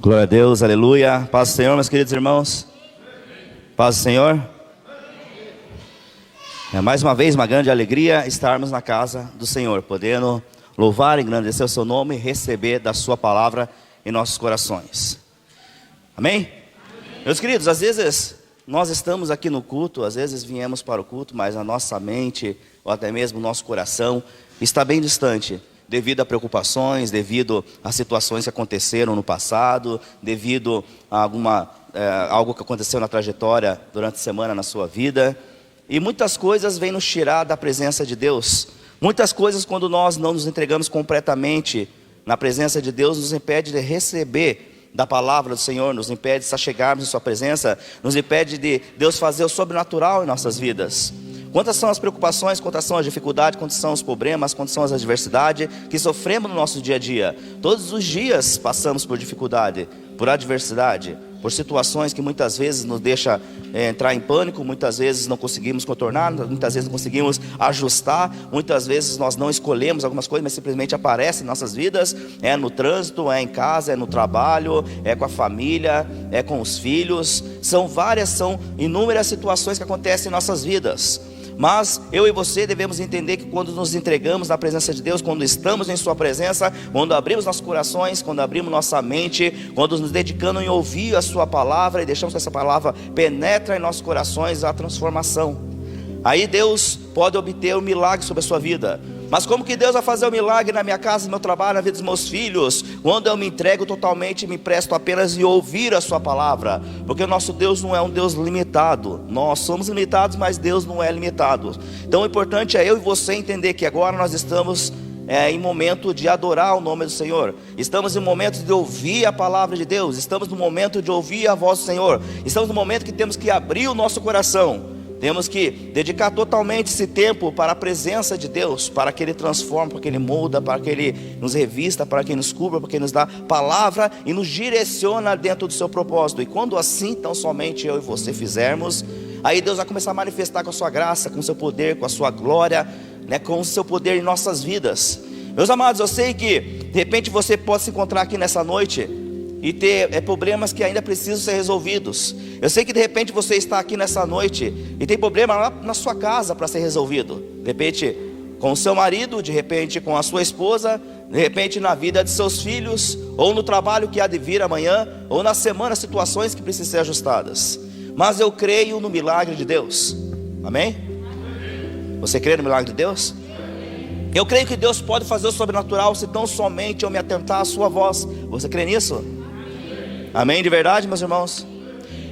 Glória a Deus, aleluia. Paz do Senhor, meus queridos irmãos. Paz do Senhor. É mais uma vez uma grande alegria estarmos na casa do Senhor, podendo louvar e engrandecer o seu nome e receber da sua palavra em nossos corações. Amém? Meus queridos, às vezes nós estamos aqui no culto, às vezes viemos para o culto, mas a nossa mente, ou até mesmo o nosso coração, está bem distante, devido a preocupações, devido a situações que aconteceram no passado, devido a algo que aconteceu na trajetória durante a semana na sua vida. E muitas coisas vêm nos tirar da presença de Deus. Muitas coisas, quando nós não nos entregamos completamente na presença de Deus, nos impede de receber da palavra do Senhor, nos impede de chegarmos em sua presença, nos impede de Deus fazer o sobrenatural em nossas vidas. Quantas são as preocupações, quantas são as dificuldades, quantos são os problemas, quantas são as adversidades que sofremos no nosso dia a dia. Todos os dias passamos por dificuldade, por adversidade, por situações que muitas vezes nos deixam entrar em pânico, muitas vezes não conseguimos contornar, muitas vezes não conseguimos ajustar, muitas vezes nós não escolhemos algumas coisas, mas simplesmente aparecem em nossas vidas, é no trânsito, é em casa, é no trabalho, é com a família, é com os filhos, são inúmeras situações que acontecem em nossas vidas. Mas eu e você devemos entender que quando nos entregamos na presença de Deus, quando estamos em sua presença, quando abrimos nossos corações, quando abrimos nossa mente, quando nos dedicamos em ouvir a sua palavra e deixamos que essa palavra penetre em nossos corações, a transformação, aí Deus pode obter um milagre sobre a sua vida. Mas como que Deus vai fazer um milagre na minha casa, no meu trabalho, na vida dos meus filhos, quando eu me entrego totalmente e me presto apenas em ouvir a sua palavra? Porque o nosso Deus não é um Deus limitado. Nós somos limitados, mas Deus não é limitado. Então o importante é eu e você entender que agora nós estamos em momento de adorar o nome do Senhor. Estamos em momento de ouvir a palavra de Deus. Estamos no momento de ouvir a voz do Senhor. Estamos no momento que temos que abrir o nosso coração. Temos que dedicar totalmente esse tempo para a presença de Deus, para que Ele transforme, para que Ele muda, para que Ele nos revista, para que Ele nos cubra, para que Ele nos dá palavra e nos direciona dentro do seu propósito. E quando assim, tão somente eu e você fizermos, aí Deus vai começar a manifestar com a sua graça, com o seu poder, com a sua glória, com o seu poder em nossas vidas. Meus amados, eu sei que de repente você pode se encontrar aqui nessa noite e ter problemas que ainda precisam ser resolvidos. Eu sei que de repente você está aqui nessa noite e tem problema lá na sua casa para ser resolvido. De repente com o seu marido, de repente com a sua esposa, de repente na vida de seus filhos, ou no trabalho que há de vir amanhã, ou na semana, situações que precisam ser ajustadas. Mas eu creio no milagre de Deus. Amém? Você crê no milagre de Deus? Eu creio que Deus pode fazer o sobrenatural se tão somente eu me atentar à sua voz. Você crê nisso? Amém de verdade, meus irmãos?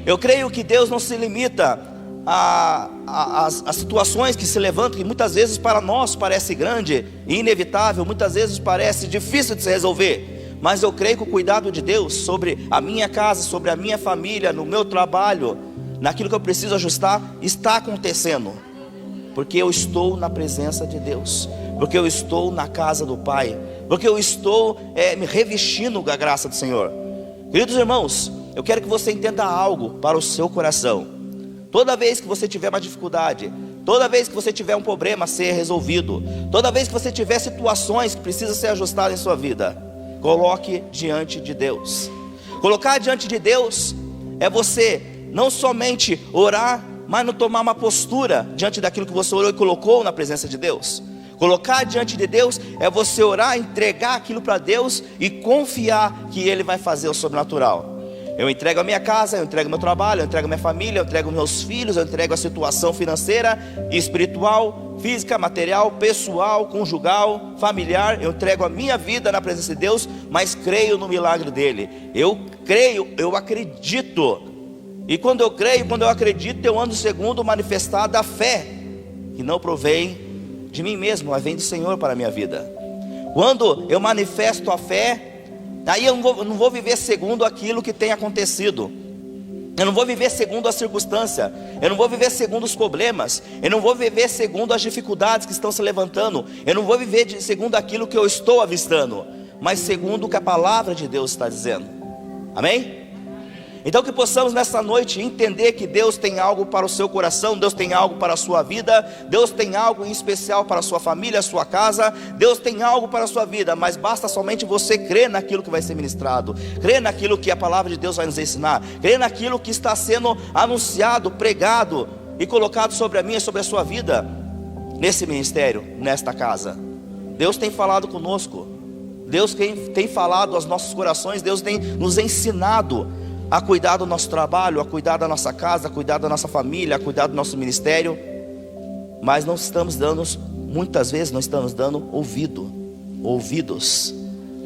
Eu creio que Deus não se limita a situações que se levantam, que muitas vezes para nós parece grande e inevitável, muitas vezes parece difícil de se resolver. Mas eu creio que o cuidado de Deus sobre a minha casa, sobre a minha família, no meu trabalho, naquilo que eu preciso ajustar, está acontecendo. Porque eu estou na presença de Deus, porque eu estou na casa do Pai, porque eu estou me revestindo da graça do Senhor. Queridos irmãos, eu quero que você entenda algo para o seu coração. Toda vez que você tiver uma dificuldade, toda vez que você tiver um problema a ser resolvido, toda vez que você tiver situações que precisam ser ajustadas em sua vida, coloque diante de Deus. Colocar diante de Deus é você não somente orar, mas não tomar uma postura diante daquilo que você orou e colocou na presença de Deus. Colocar diante de Deus é você orar, entregar aquilo para Deus e confiar que Ele vai fazer o sobrenatural. Eu entrego a minha casa, eu entrego o meu trabalho, eu entrego a minha família, eu entrego meus filhos, eu entrego a situação financeira e espiritual, física, material, pessoal, conjugal, familiar. Eu entrego a minha vida na presença de Deus, mas creio no milagre dEle. Eu creio, eu acredito. E quando eu creio, quando eu acredito, eu ando segundo o manifestar da fé, que não provém de mim mesmo, mas vem do Senhor para a minha vida. Quando eu manifesto a fé, aí eu não vou viver segundo aquilo que tem acontecido. Eu não vou viver segundo a circunstância. Eu não vou viver segundo os problemas. Eu não vou viver segundo as dificuldades que estão se levantando. Eu não vou viver segundo aquilo que eu estou avistando, mas segundo o que a palavra de Deus está dizendo. Amém? Então que possamos nessa noite entender que Deus tem algo para o seu coração, Deus tem algo para a sua vida, Deus tem algo em especial para a sua família, a sua casa, Deus tem algo para a sua vida, mas basta somente você crer naquilo que vai ser ministrado, crer naquilo que a palavra de Deus vai nos ensinar, crer naquilo que está sendo anunciado, pregado e colocado sobre a minha e sobre a sua vida, nesse ministério, nesta casa. Deus tem falado conosco, Deus tem falado aos nossos corações, Deus tem nos ensinado a cuidar do nosso trabalho, a cuidar da nossa casa, a cuidar da nossa família, a cuidar do nosso ministério, mas não estamos dando, muitas vezes não estamos dando ouvidos,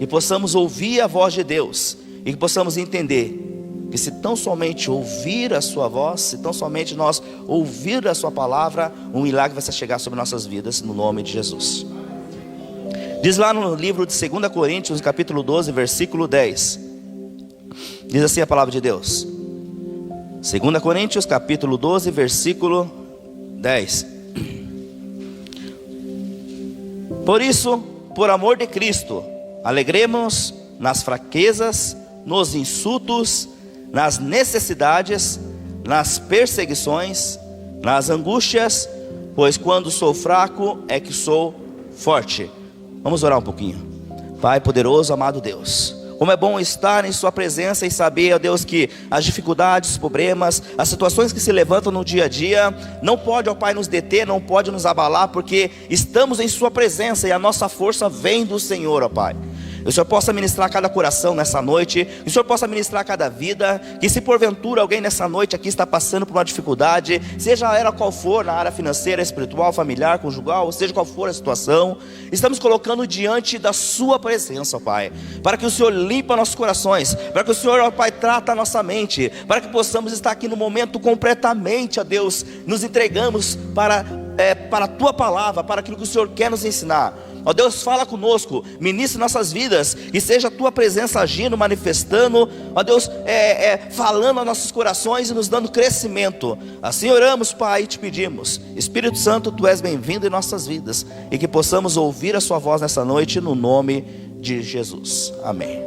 e possamos ouvir a voz de Deus, e que possamos entender, que se tão somente ouvir a sua voz, se tão somente nós ouvir a sua palavra, um milagre vai chegar sobre nossas vidas, no nome de Jesus. Diz lá no livro de 2 Coríntios, capítulo 12, versículo 10, diz assim a palavra de Deus. 2 Coríntios capítulo 12, versículo 10. Por isso, por amor de Cristo, alegremos nas fraquezas, nos insultos, nas necessidades, nas perseguições, nas angústias, pois quando sou fraco é que sou forte. Vamos orar um pouquinho. Pai poderoso, amado Deus, como é bom estar em sua presença e saber, ó Deus, que as dificuldades, os problemas, as situações que se levantam no dia a dia, não pode, ó Pai, nos deter, não pode nos abalar, porque estamos em sua presença e a nossa força vem do Senhor, ó Pai. Que o Senhor possa ministrar cada coração nessa noite, que o Senhor possa ministrar cada vida, que se porventura alguém nessa noite aqui está passando por uma dificuldade, seja ela qual for, na área financeira, espiritual, familiar, conjugal, seja qual for a situação, estamos colocando diante da sua presença, ó Pai, para que o Senhor limpa nossos corações, para que o Senhor, ó Pai, trata a nossa mente, para que possamos estar aqui no momento completamente, ó Deus, nos entregamos para a Tua palavra, para aquilo que o Senhor quer nos ensinar. Ó Deus, fala conosco, ministre nossas vidas, e seja a Tua presença agindo, manifestando, ó Deus, falando aos nossos corações e nos dando crescimento. Assim oramos, Pai, e te pedimos, Espírito Santo, Tu és bem-vindo em nossas vidas, e que possamos ouvir a Sua voz nessa noite, no nome de Jesus, amém.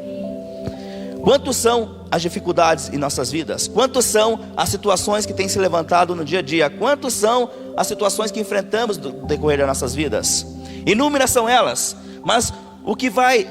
Quantos são as dificuldades em nossas vidas? Quantos são as situações que têm se levantado no dia a dia? Quantos são as situações que enfrentamos no decorrer das nossas vidas? Inúmeras são elas, mas o que vai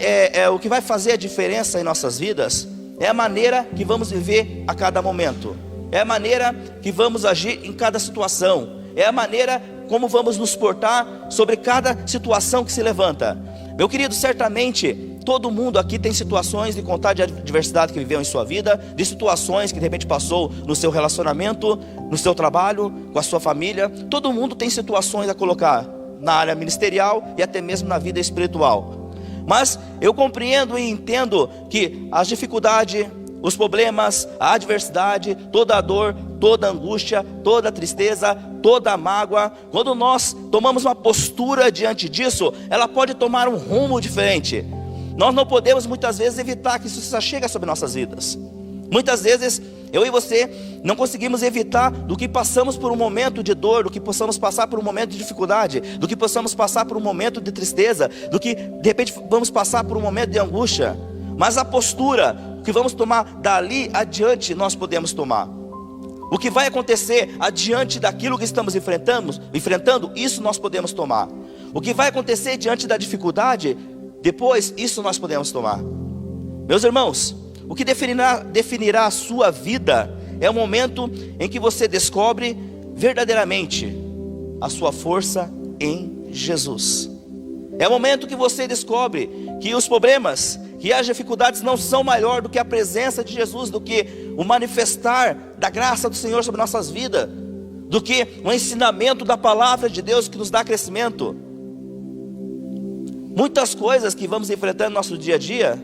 fazer a diferença em nossas vidas é a maneira que vamos viver a cada momento, é a maneira que vamos agir em cada situação, é a maneira como vamos nos portar sobre cada situação que se levanta. Meu querido, certamente todo mundo aqui tem situações de contar de adversidade que viveu em sua vida, de situações que de repente passou no seu relacionamento, no seu trabalho, com a sua família. Todo mundo tem situações a colocar na área ministerial e até mesmo na vida espiritual. Mas eu compreendo e entendo que as dificuldades, os problemas, a adversidade, toda a dor, toda a angústia, toda a tristeza, toda a mágoa, quando nós tomamos uma postura diante disso, ela pode tomar um rumo diferente. Nós não podemos muitas vezes evitar que isso chegue sobre nossas vidas. Muitas vezes eu e você não conseguimos evitar do que passamos por um momento de dor, do que possamos passar por um momento de dificuldade, do que possamos passar por um momento de tristeza, do que de repente vamos passar por um momento de angústia. Mas a postura que vamos tomar dali adiante, nós podemos tomar. O que vai acontecer adiante daquilo que estamos enfrentando, isso nós podemos tomar. O que vai acontecer diante da dificuldade, depois, isso nós podemos tomar. Meus irmãos, o que definirá a sua vida é o momento em que você descobre verdadeiramente a sua força em Jesus. É o momento que você descobre que os problemas, que as dificuldades não são maior do que a presença de Jesus, do que o manifestar da graça do Senhor sobre nossas vidas, do que o ensinamento da palavra de Deus que nos dá crescimento. Muitas coisas que vamos enfrentando no nosso dia a dia,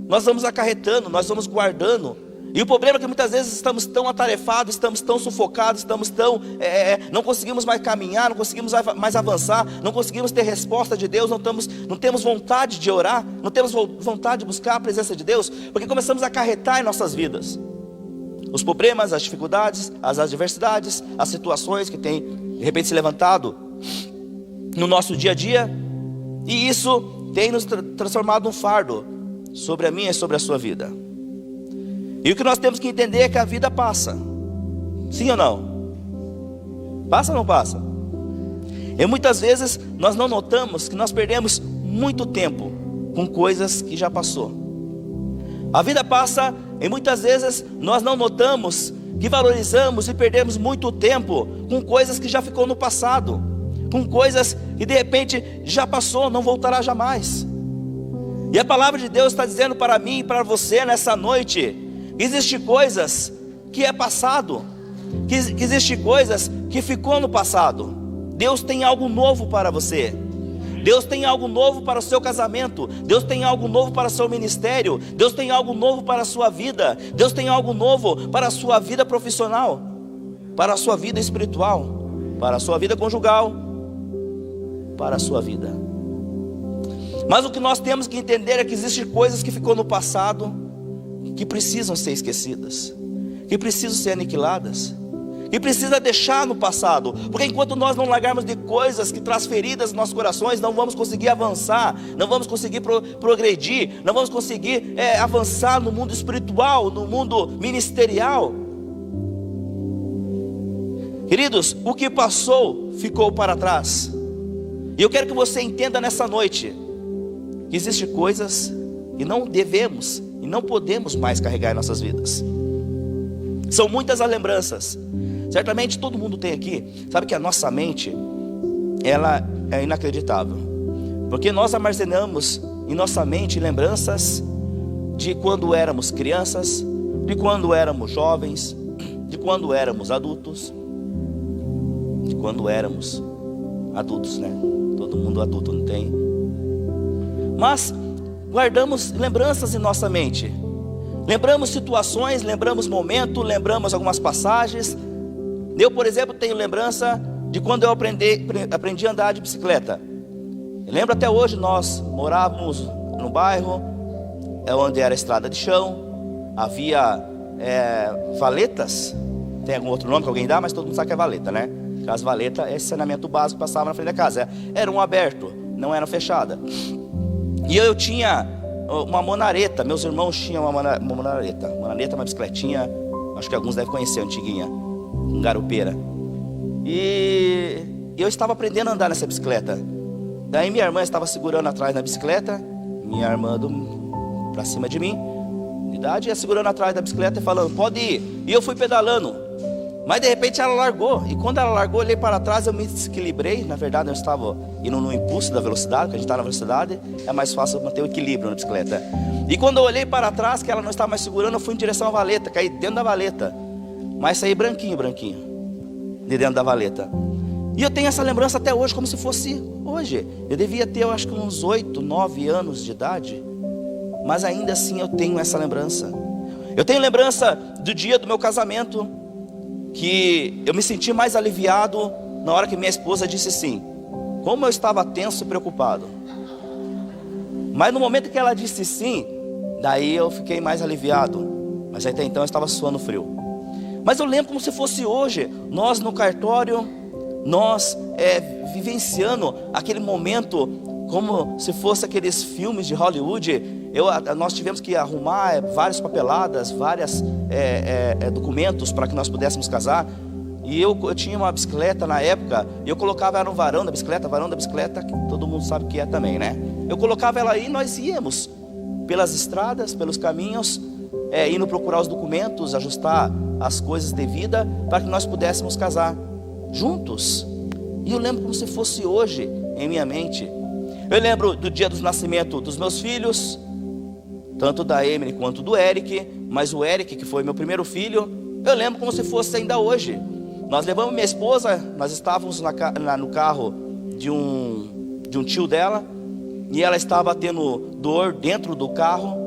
nós vamos acarretando, nós vamos guardando. E o problema é que muitas vezes estamos tão atarefados, estamos tão sufocados, estamos tão não conseguimos mais caminhar, não conseguimos mais avançar, não conseguimos ter resposta de Deus, não temos vontade de orar, não temos vontade de buscar a presença de Deus, porque começamos a acarretar em nossas vidas os problemas, as dificuldades, as adversidades, as situações que têm de repente se levantado no nosso dia a dia, e isso tem nos transformado um fardo sobre a minha e sobre a sua vida. E o que nós temos que entender é que a vida passa. Sim ou não? Passa ou não passa? E muitas vezes nós não notamos que nós perdemos muito tempo com coisas que já passou. A vida passa e muitas vezes nós não notamos que valorizamos e perdemos muito tempo com coisas que já ficou no passado, com coisas que de repente já passou, não voltará jamais. E a palavra de Deus está dizendo para mim e para você nessa noite, que existem coisas que é passado, que existem coisas que ficou no passado. Deus tem algo novo para você. Deus tem algo novo para o seu casamento. Deus tem algo novo para o seu ministério. Deus tem algo novo para a sua vida. Deus tem algo novo para a sua vida profissional, para a sua vida espiritual, para a sua vida conjugal, para a sua vida. Mas o que nós temos que entender é que existem coisas que ficou no passado, que precisam ser esquecidas, que precisam ser aniquiladas, que precisa deixar no passado, porque enquanto nós não largarmos de coisas que traz feridas nos nossos corações, não vamos conseguir avançar, não vamos conseguir progredir, não vamos conseguir avançar no mundo espiritual, no mundo ministerial. Queridos, o que passou ficou para trás. E eu quero que você entenda nessa noite que existem coisas que não devemos e não podemos mais carregar em nossas vidas. São muitas as lembranças. Certamente todo mundo tem aqui. Sabe que a nossa mente, ela é inacreditável, porque nós armazenamos em nossa mente lembranças de quando éramos crianças, de quando éramos jovens, de quando éramos adultos, de quando éramos adultos, né? Todo mundo adulto, não tem? Mas guardamos lembranças em nossa mente. Lembramos situações, lembramos momentos, lembramos algumas passagens. Eu, por exemplo, tenho lembrança de quando eu aprendi a andar de bicicleta. Eu lembro até hoje, nós morávamos no bairro onde era estrada de chão. Havia valetas. Tem algum outro nome que alguém dá, mas todo mundo sabe que é valeta, né? As valetas é saneamento básico que passava na frente da casa. Era um aberto, não era fechada. E eu tinha uma monareta. Meus irmãos tinham uma monareta. Uma bicicletinha, acho que alguns devem conhecer, antiguinha, um garupeira. E eu estava aprendendo a andar nessa bicicleta. Daí minha irmã estava segurando atrás na bicicleta, minha irmã pra cima de mim, de idade, ia segurando atrás da bicicleta e falando, pode ir. E eu fui pedalando. Mas de repente ela largou. E quando ela largou, eu olhei para trás, eu me desequilibrei. Na verdade eu estava indo no impulso da velocidade, porque a gente está na velocidade, é mais fácil manter o equilíbrio na bicicleta. E quando eu olhei para trás, que ela não estava mais segurando, eu fui em direção à valeta, caí dentro da valeta. Mas saí branquinho, de dentro da valeta. E eu tenho essa lembrança até hoje, como se fosse hoje. Eu devia ter, eu acho que uns 8, 9 anos de idade. Mas ainda assim eu tenho essa lembrança. Eu tenho lembrança do dia do meu casamento, que eu me senti mais aliviado na hora que minha esposa disse sim. Como eu estava tenso e preocupado. Mas no momento que ela disse sim, daí eu fiquei mais aliviado. Mas até então eu estava suando frio. Mas eu lembro como se fosse hoje, nós no cartório, nós vivenciando aquele momento como se fosse aqueles filmes de Hollywood. Nós tivemos que arrumar várias papeladas, vários documentos para que nós pudéssemos casar. E eu tinha uma bicicleta na época, e eu colocava ela no varão da bicicleta, que todo mundo sabe o que é também, né? Eu colocava ela aí e nós íamos pelas estradas, pelos caminhos, indo procurar os documentos, ajustar as coisas devidas para que nós pudéssemos casar juntos. E eu lembro como se fosse hoje em minha mente. Eu lembro do dia do nascimento dos meus filhos, tanto da Emily quanto do Eric. Mas o Eric, que foi meu primeiro filho, eu lembro como se fosse ainda hoje. Nós levamos minha esposa, nós estávamos no carro de um tio dela, e ela estava tendo dor dentro do carro.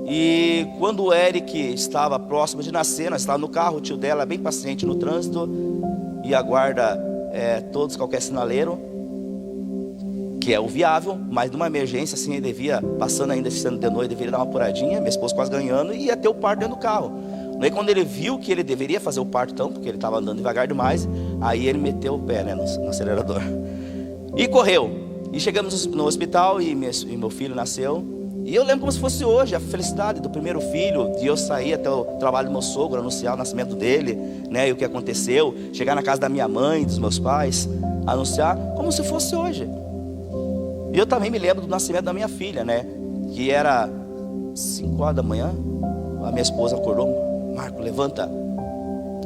E quando o Eric estava próximo de nascer, nós estávamos no carro, o tio dela é bem paciente no trânsito e aguarda todos qualquer sinaleiro, que é o viável, mas numa emergência assim, ele devia, passando ainda sendo de noite, deveria dar uma apuradinha, minha esposa quase ganhando, e ia ter o parto dentro do carro. Aí quando ele viu que ele deveria fazer o parto então, porque ele estava andando devagar demais, aí ele meteu o pé no acelerador e correu. E chegamos no hospital e meu filho nasceu. E eu lembro como se fosse hoje, a felicidade do primeiro filho, de eu sair até o trabalho do meu sogro, anunciar o nascimento dele, né, e o que aconteceu, chegar na casa da minha mãe, dos meus pais, anunciar, como se fosse hoje. E eu também me lembro do nascimento da minha filha, né, que era 5 horas da manhã, a minha esposa acordou, Marco, levanta.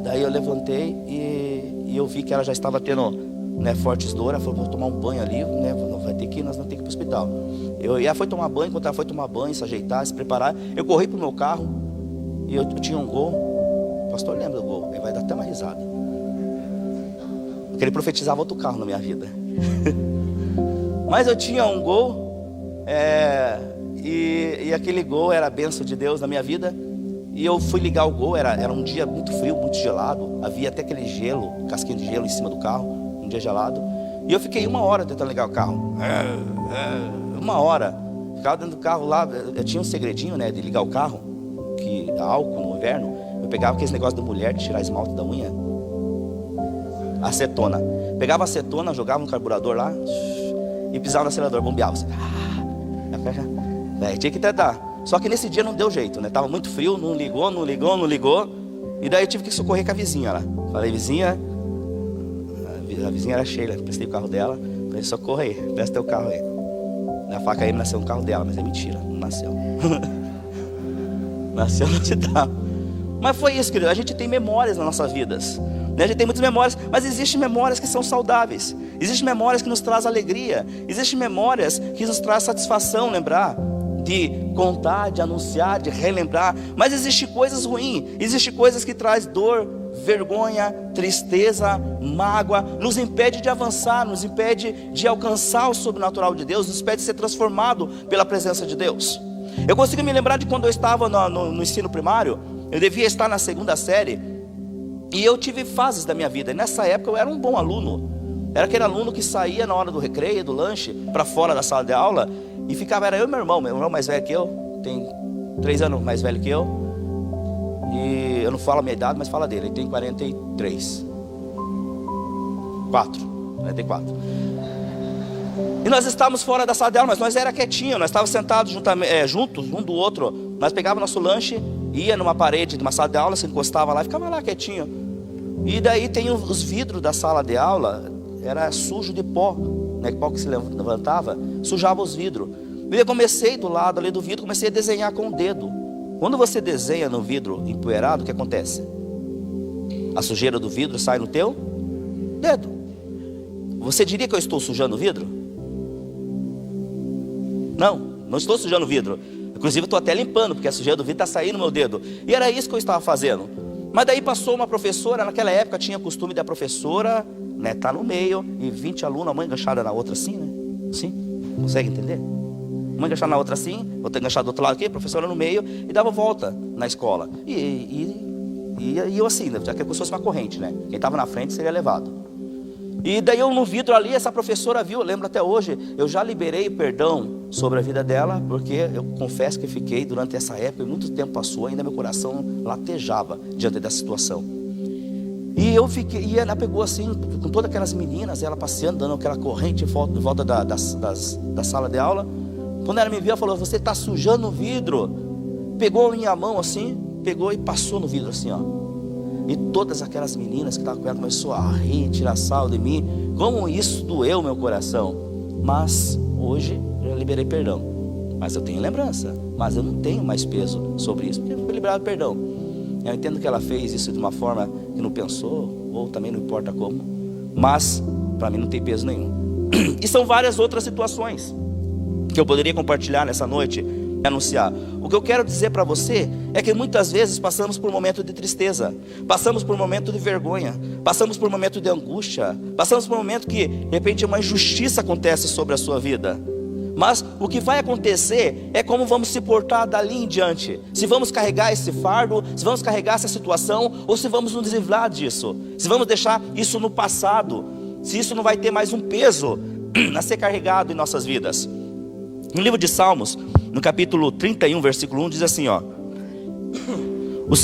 Daí eu levantei e eu vi que ela já estava tendo, né, fortes dores. Ela falou, vou tomar um banho ali, né, vai ter que ir, nós vamos ter que ir para o hospital. E ela foi tomar banho, enquanto ela foi tomar banho, se ajeitar, se preparar, eu corri para o meu carro e eu tinha um Gol. O pastor lembra do Gol, ele vai dar até uma risada, porque ele profetizava outro carro na minha vida. Mas eu tinha um Gol, e aquele Gol era a bênção de Deus na minha vida. E eu fui ligar o Gol, era um dia muito frio, muito gelado, havia até aquele gelo, casquinha de gelo em cima do carro, um dia gelado. E eu fiquei 1 hora tentando ligar o carro, 1 hora, ficava dentro do carro lá. Eu tinha um segredinho, né, de ligar o carro, que álcool no inverno, eu pegava aqueles negócios da mulher de tirar esmalte da unha, acetona, pegava acetona, jogava no carburador lá e pisava no acelerador, bombeava assim. Tinha que tentar. Só que nesse dia não deu jeito, né? Tava muito frio, não ligou. E daí eu tive que socorrer com a vizinha lá. Falei, vizinha, a vizinha era Sheila, prestei o carro dela. Falei, socorra aí, presta teu carro aí. A faca aí nasceu no carro dela, mas é mentira, não nasceu. Nasceu no hospital. Mas foi isso, querido. A gente tem memórias nas nossas vidas, né? A gente tem muitas memórias, mas existem memórias que são saudáveis. Existem memórias que nos trazem alegria. Existem memórias que nos trazem satisfação, lembrar, de contar, de anunciar, de relembrar. Mas existem coisas ruins, existem coisas que trazem dor, vergonha, tristeza, mágoa, nos impede de avançar, nos impede de alcançar o sobrenatural de Deus, nos impede de ser transformado pela presença de Deus. Eu consigo me lembrar de quando eu estava no ensino primário. Eu devia estar na 2ª série, e eu tive fases da minha vida, e nessa época eu era um bom aluno. Era aquele aluno que saía na hora do recreio, do lanche, para fora da sala de aula, e ficava, era eu e meu irmão mais velho que eu, tem 3 anos mais velho que eu, e eu não falo a minha idade, mas fala dele, ele tem 44. E nós estávamos fora da sala de aula, mas nós era quietinho, nós estávamos sentados juntos, um do outro. Nós pegávamos nosso lanche, ia numa parede de uma sala de aula, se encostava lá e ficava lá quietinho. E daí tem os vidros da sala de aula, era sujo de pó, né? Pó que se levantava, sujava os vidros. E eu comecei do lado ali do vidro, comecei a desenhar com o dedo. Quando você desenha no vidro empoeirado, o que acontece? A sujeira do vidro sai no teu dedo. Você diria que eu estou sujando o vidro? Não estou sujando o vidro. Inclusive eu estou até limpando, porque a sujeira do vidro está saindo no meu dedo. E era isso que eu estava fazendo. Mas daí passou uma professora, naquela época tinha costume da professora, né, tá no meio, e 20 alunos, a mãe enganchada na outra assim, né? Assim, consegue entender? Mãe enganchada na outra assim, outra enganchada do outro lado aqui, a professora no meio, e dava volta na escola. E eu assim, já que fosse uma corrente, né? Quem estava na frente seria levado. E daí eu no vidro ali, essa professora viu, eu lembro até hoje, eu já liberei perdão sobre a vida dela, porque eu confesso que fiquei durante essa época, e muito tempo passou, ainda meu coração latejava diante dessa situação. E eu fiquei, e ela pegou assim, com todas aquelas meninas, ela passeando, dando aquela corrente em volta da sala de aula. Quando ela me viu, ela falou, você está sujando o vidro. Pegou a minha mão assim, pegou e passou no vidro assim, ó. E todas aquelas meninas que estavam com ela começou a rir, tirar sarro de mim. Como isso doeu meu coração. Mas hoje eu liberei perdão. Mas eu tenho lembrança. Mas eu não tenho mais peso sobre isso, porque eu fui liberado perdão. Eu entendo que ela fez isso de uma forma que não pensou, ou também não importa como. Mas para mim não tem peso nenhum. E são várias outras situações que eu poderia compartilhar nessa noite e anunciar. O que eu quero dizer para você é que muitas vezes passamos por um momento de tristeza, passamos por um momento de vergonha, passamos por um momento de angústia, passamos por um momento que de repente uma injustiça acontece sobre a sua vida. Mas o que vai acontecer é como vamos se portar dali em diante. Se vamos carregar esse fardo, se vamos carregar essa situação, ou se vamos nos livrar disso, se vamos deixar isso no passado, se isso não vai ter mais um peso a ser carregado em nossas vidas. No livro de Salmos, no capítulo 31, versículo 1, diz assim, ó: ó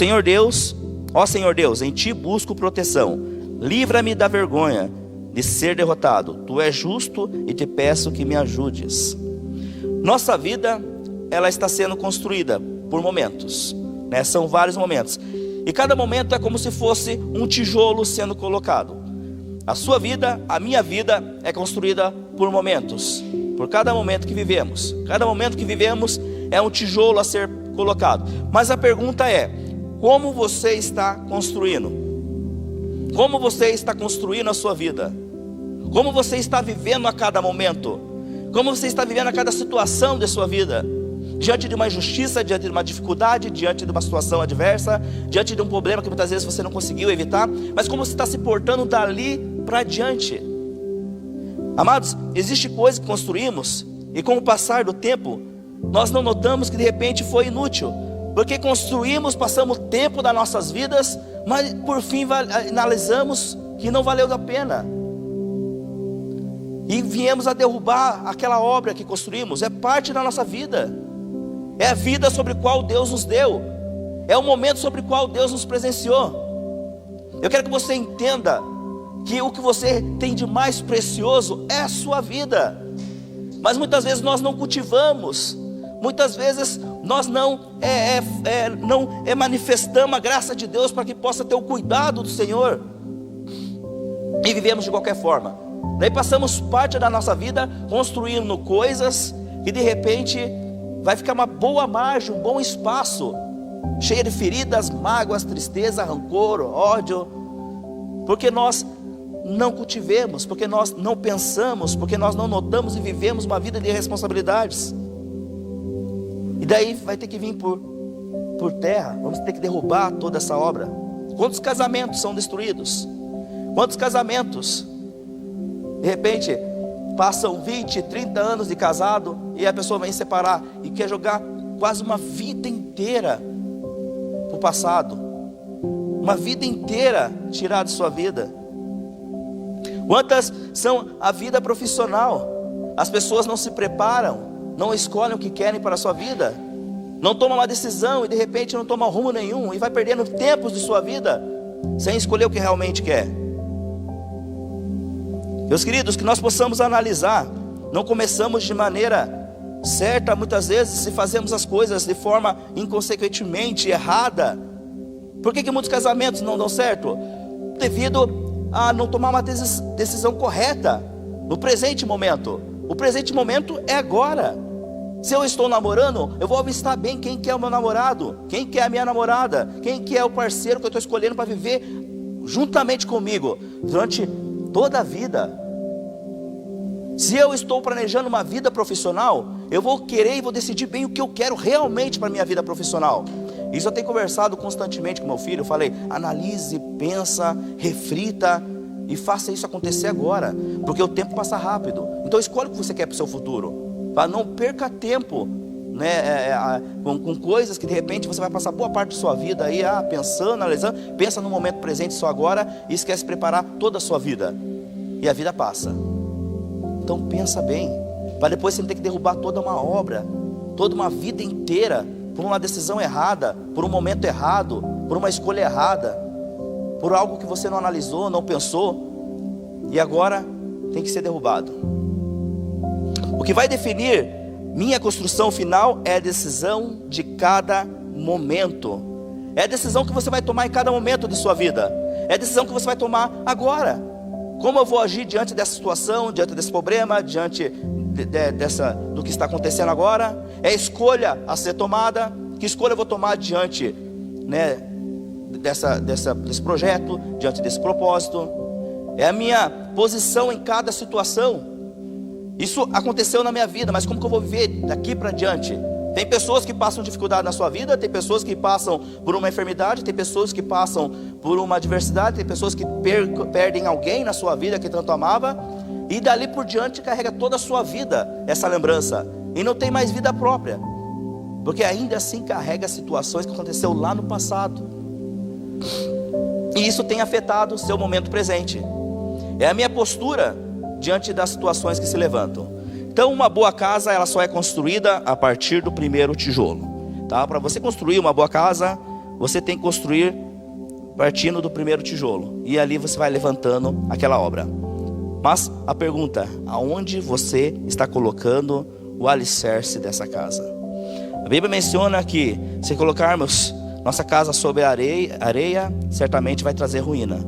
Senhor Deus, em ti busco proteção, livra-me da vergonha de ser derrotado, tu és justo e te peço que me ajudes. Nossa vida ela está sendo construída por momentos, né? São vários momentos. E cada momento é como se fosse um tijolo sendo colocado. A sua vida, a minha vida é construída por momentos. Por cada momento que vivemos. Cada momento que vivemos é um tijolo a ser colocado. Mas a pergunta é: como você está construindo? Como você está construindo a sua vida? Como você está vivendo a cada momento? Como você está vivendo a cada situação de sua vida? Diante de uma injustiça, diante de uma dificuldade, diante de uma situação adversa, diante de um problema que muitas vezes você não conseguiu evitar, mas como você está se portando dali para diante? Amados, existe coisa que construímos e com o passar do tempo nós não notamos que de repente foi inútil, porque construímos, passamos tempo das nossas vidas, mas por fim analisamos que não valeu a pena e viemos a derrubar aquela obra que construímos. É parte da nossa vida, é a vida sobre a qual Deus nos deu, é o momento sobre o qual Deus nos presenciou. Eu quero que você entenda que o que você tem de mais precioso é a sua vida, mas muitas vezes nós não cultivamos, muitas vezes nós não manifestamos a graça de Deus para que possa ter o cuidado do Senhor, e vivemos de qualquer forma. Daí passamos parte da nossa vida construindo coisas e de repente vai ficar uma boa margem, um bom espaço, cheio de feridas, mágoas, tristeza, rancor, ódio, porque nós não cultivemos, porque nós não pensamos, porque nós não notamos e vivemos uma vida de responsabilidades. E daí vai ter que vir por terra, vamos ter que derrubar toda essa obra. Quantos casamentos são destruídos? Quantos casamentos, de repente, passam 20, 30 anos de casado e a pessoa vem separar e quer jogar quase uma vida inteira para o passado, uma vida inteira tirar de sua vida. Quantas são a vida profissional? As pessoas não se preparam, não escolhem o que querem para a sua vida, não tomam uma decisão e de repente não tomam rumo nenhum e vai perdendo tempos de sua vida sem escolher o que realmente quer. Meus queridos, que nós possamos analisar. Não começamos de maneira certa muitas vezes, se fazemos as coisas de forma inconsequentemente errada. Por que muitos casamentos não dão certo? Devido a não tomar uma decisão correta no presente momento. O presente momento é agora. Se eu estou namorando, eu vou avistar bem quem que é o meu namorado, quem que é a minha namorada, quem que é o parceiro que eu estou escolhendo para viver juntamente comigo durante toda a vida. Se eu estou planejando uma vida profissional, eu vou querer e vou decidir bem o que eu quero realmente para a minha vida profissional. Isso eu tenho conversado constantemente com meu filho. Eu falei: analise, pensa, reflita e faça isso acontecer agora, porque o tempo passa rápido. Então escolha o que você quer para o seu futuro, para não perca tempo, né, com coisas que de repente você vai passar boa parte da sua vida aí pensando, analisando. Pensa no momento presente só agora e esquece de preparar toda a sua vida, e a vida passa. Então pensa bem, para depois você não ter que derrubar toda uma obra, toda uma vida inteira, por uma decisão errada, por um momento errado, por uma escolha errada, por algo que você não analisou, não pensou, e agora tem que ser derrubado. O que vai definir minha construção final é a decisão de cada momento. É a decisão que você vai tomar em cada momento de sua vida. É a decisão que você vai tomar agora. Como eu vou agir diante dessa situação, diante desse problema, diante do que está acontecendo agora? É a escolha a ser tomada. Que escolha eu vou tomar diante, né, desse projeto, diante desse propósito? É a minha posição em cada situação. Isso aconteceu na minha vida, mas como que eu vou viver daqui para diante? Tem pessoas que passam dificuldade na sua vida, tem pessoas que passam por uma enfermidade, tem pessoas que passam por uma adversidade, tem pessoas que perdem alguém na sua vida que tanto amava, e dali por diante carrega toda a sua vida essa lembrança, e não tem mais vida própria, porque ainda assim carrega situações que aconteceu lá no passado, e isso tem afetado o seu momento presente. É a minha postura diante das situações que se levantam. Então uma boa casa, ela só é construída a partir do primeiro tijolo, tá? Para você construir uma boa casa, você tem que construir partindo do primeiro tijolo, e ali você vai levantando aquela obra. Mas a pergunta: aonde você está colocando o alicerce dessa casa? A Bíblia menciona que se colocarmos nossa casa sobre a areia, certamente vai trazer ruína.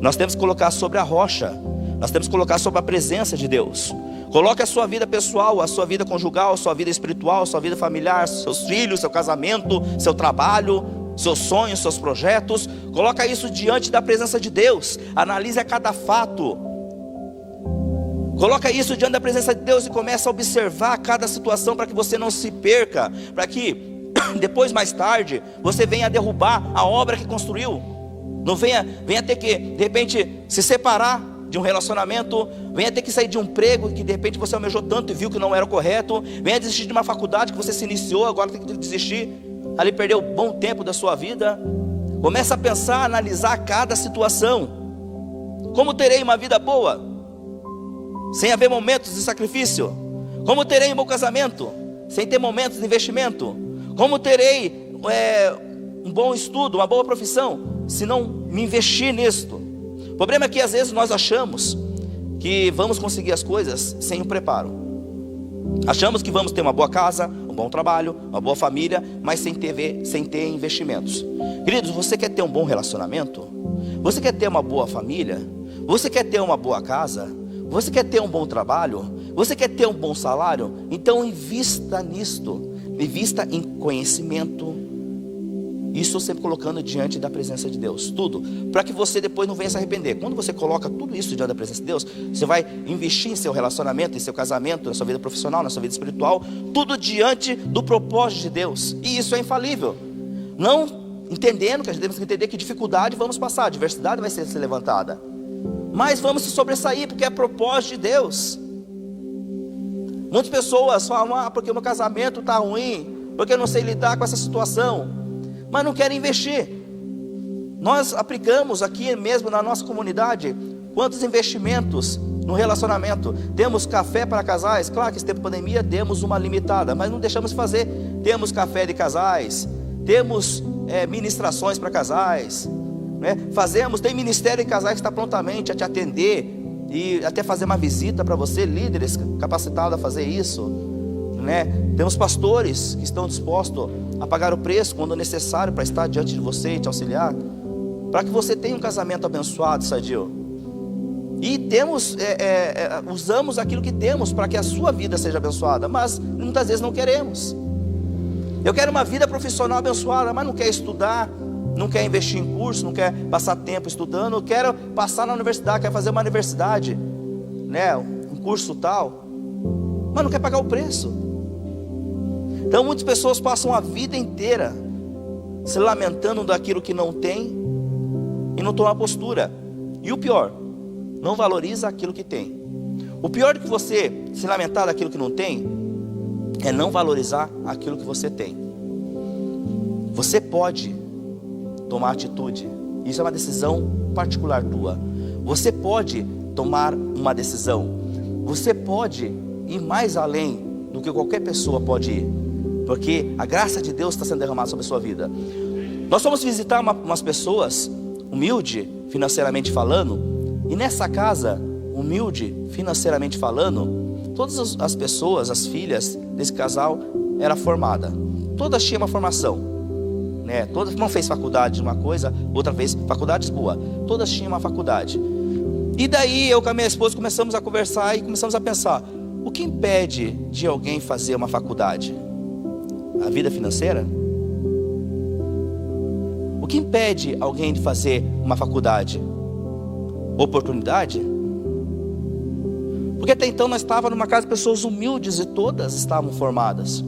Nós temos que colocar sobre a rocha, nós temos que colocar sobre a presença de Deus. Coloque a sua vida pessoal, a sua vida conjugal, a sua vida espiritual, a sua vida familiar, seus filhos, seu casamento, seu trabalho, seus sonhos, seus projetos. Coloca isso diante da presença de Deus. Analise a cada fato. Coloca isso diante da presença de Deus e começa a observar cada situação para que você não se perca, para que depois, mais tarde, você venha derrubar a obra que construiu. Não venha ter que, de repente, se separar de um relacionamento, venha ter que sair de um emprego que de repente você almejou tanto e viu que não era o correto, venha desistir de uma faculdade que você se iniciou, agora tem que desistir, ali perdeu um bom tempo da sua vida. Começa a pensar, a analisar cada situação. Como terei uma vida boa, sem haver momentos de sacrifício? Como terei um bom casamento, sem ter momentos de investimento? Como terei um bom estudo, uma boa profissão, se não me investir nisto? O problema é que às vezes nós achamos que vamos conseguir as coisas sem o preparo. Achamos que vamos ter uma boa casa, um bom trabalho, uma boa família, mas sem ter investimentos. Queridos, você quer ter um bom relacionamento? Você quer ter uma boa família? Você quer ter uma boa casa? Você quer ter um bom trabalho? Você quer ter um bom salário? Então invista nisto. Invista em conhecimento. Isso sempre colocando diante da presença de Deus. Tudo, para que você depois não venha se arrepender. Quando você coloca tudo isso diante da presença de Deus, você vai investir em seu relacionamento, em seu casamento, na sua vida profissional, na sua vida espiritual. Tudo diante do propósito de Deus. E isso é infalível. Não entendendo que a gente temos que entender que dificuldade vamos passar, adversidade vai ser levantada, mas vamos se sobressair, porque é propósito de Deus. Muitas pessoas falam, porque o meu casamento está ruim, porque eu não sei lidar com essa situação, mas não querem investir. Nós aplicamos aqui mesmo na nossa comunidade quantos investimentos no relacionamento. Temos café para casais, claro que esse tempo de pandemia demos uma limitada, mas não deixamos de fazer. Temos café de casais, temos ministrações para casais, né? Tem ministério de casais que está prontamente a te atender e até fazer uma visita para você, líderes capacitados a fazer isso, né? Temos pastores que estão dispostos a pagar o preço quando necessário para estar diante de você e te auxiliar, para que você tenha um casamento abençoado, sadio. E usamos aquilo que temos para que a sua vida seja abençoada, mas muitas vezes não queremos. Eu quero uma vida profissional abençoada, mas não quer estudar, não quer investir em curso, não quer passar tempo estudando. Eu quero passar na universidade, quero fazer uma universidade, né, um curso tal, mas não quer pagar o preço. Então muitas pessoas passam a vida inteira se lamentando daquilo que não tem e não tomam postura. E o pior, não valoriza aquilo que tem. O pior do que você se lamentar daquilo que não tem é não valorizar aquilo que você tem. Você pode tomar atitude, isso é uma decisão particular tua. Você pode tomar uma decisão, você pode ir mais além do que qualquer pessoa pode ir, porque a graça de Deus está sendo derramada sobre a sua vida. Nós fomos visitar umas pessoas humildes financeiramente falando, e nessa casa humilde financeiramente falando, todas as pessoas, as filhas desse casal eram formadas, todas tinham uma formação, né? Todas não fez faculdade de uma coisa, outra fez faculdades boas, todas tinham uma faculdade. E daí eu com a minha esposa começamos a conversar e começamos a pensar: o que impede de alguém fazer uma faculdade? A vida financeira? O que impede alguém de fazer uma faculdade? Oportunidade? Porque até então nós estávamos numa casa de pessoas humildes e todas estavam formadas.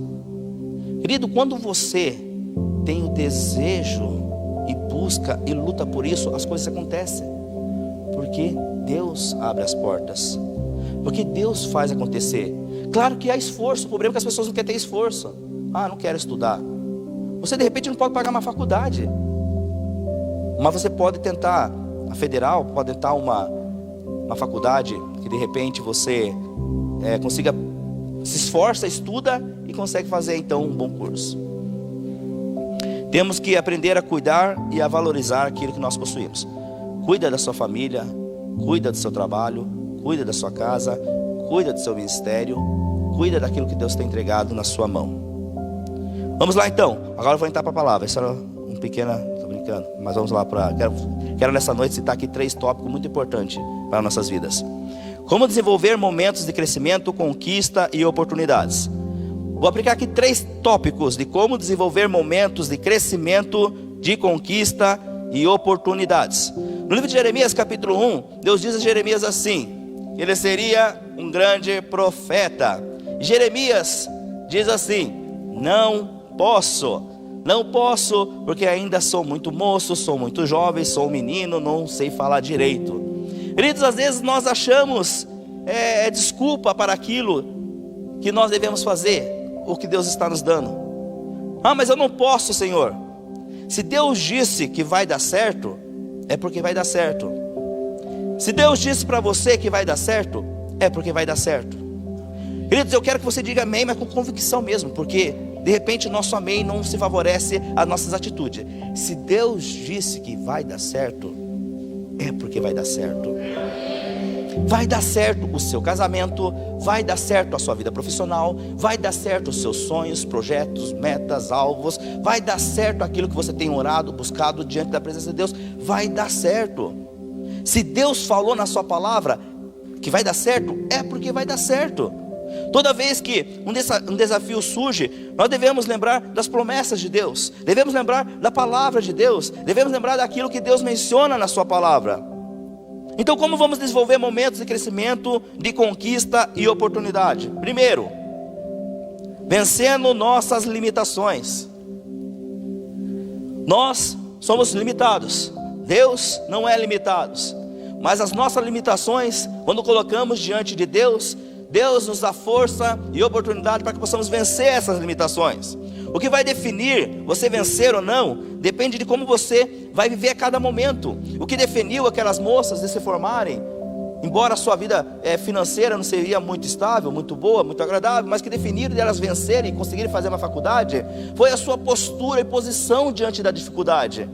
Querido, quando você tem o desejo e busca e luta por isso, as coisas acontecem, porque Deus abre as portas, porque Deus faz acontecer. Claro que há esforço, o problema é que as pessoas não querem ter esforço. Não quero estudar. Você de repente não pode pagar uma faculdade, mas você pode tentar a federal, pode tentar uma faculdade que de repente você consiga, se esforça, estuda e consegue fazer então um bom curso. Temos que aprender a cuidar e a valorizar aquilo que nós possuímos. Cuida da sua família, cuida do seu trabalho, cuida da sua casa, cuida do seu ministério, cuida daquilo que Deus tem entregado na sua mão. Vamos lá então. Agora eu vou entrar para a palavra. Essa era um pequeno, estou brincando, mas vamos lá para. Quero nessa noite citar aqui 3 tópicos muito importantes para nossas vidas. Como desenvolver momentos de crescimento, conquista e oportunidades. Vou aplicar aqui 3 tópicos de como desenvolver momentos de crescimento, de conquista e oportunidades. No livro de Jeremias, capítulo 1, Deus diz a Jeremias assim: ele seria um grande profeta. Jeremias diz assim: não posso, porque ainda sou muito moço, sou muito jovem, sou um menino, não sei falar direito. Queridos, às vezes nós achamos desculpa para aquilo que nós devemos fazer, o que Deus está nos dando. Mas eu não posso, Senhor. Se Deus disse que vai dar certo, é porque vai dar certo. Se Deus disse para você que vai dar certo, é porque vai dar certo. Queridos, eu quero que você diga amém, mas com convicção mesmo, porque de repente o nosso amém não se favorece às nossas atitudes. Se Deus disse que vai dar certo, é porque vai dar certo. Vai dar certo o seu casamento, vai dar certo a sua vida profissional, vai dar certo os seus sonhos, projetos, metas, alvos, vai dar certo aquilo que você tem orado, buscado diante da presença de Deus, vai dar certo. Se Deus falou na sua palavra que vai dar certo, é porque vai dar certo. Toda vez que um desafio surge, nós devemos lembrar das promessas de Deus, devemos lembrar da palavra de Deus, devemos lembrar daquilo que Deus menciona na sua palavra. Então, como vamos desenvolver momentos de crescimento, de conquista e oportunidade? Primeiro, vencendo nossas limitações. Nós somos limitados, Deus não é limitado, mas as nossas limitações, quando colocamos diante de Deus, Deus nos dá força e oportunidade para que possamos vencer essas limitações. O que vai definir você vencer ou não, depende de como você vai viver a cada momento. O que definiu aquelas moças de se formarem, embora a sua vida financeira não seria muito estável, muito boa, muito agradável, mas que definiram de elas vencerem e conseguirem fazer uma faculdade, foi a sua postura e posição diante da dificuldade.